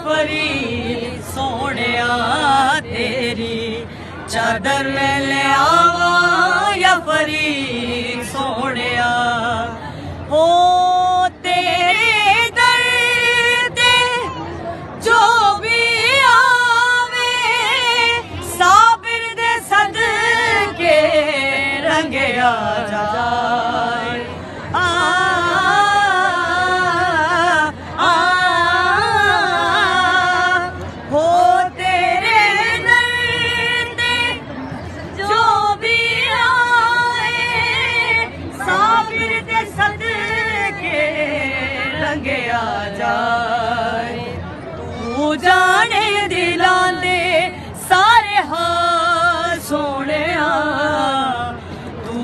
फरीद सोनिया तेरी चादर में ले आवा या फरीद सोनिया। ओ तेरे दर दे जो भी आवे साबिर दे सदके रंगे आ जाए। हो तेरे दर दे जो भी आए साबिर दे सदके रंगे आ जाए। तू जाने दिलां दे सारे हाल सोनिया, तू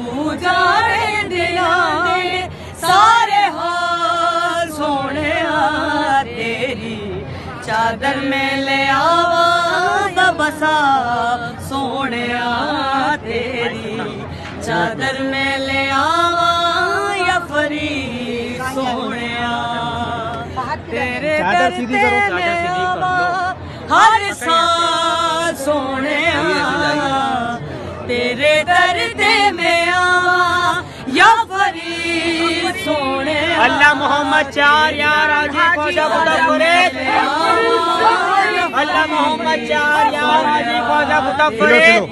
जाने दिलां दे सारे हाल सोनिया। तेरी चादर में ले आवा बसा सोनिया, तेरी चादर में ले आवा या फरीद सोनिया। तेरे दर में आवा हर साल सोनिया, तेरे दर्द में आवा या फरीद सोनिया। अल्लाह मोहम्मद चार या राजी ख्वाजा मुतफरीद, अल्लाह मोहम्मद चार या राजी ख्वाजा मुतफरीद।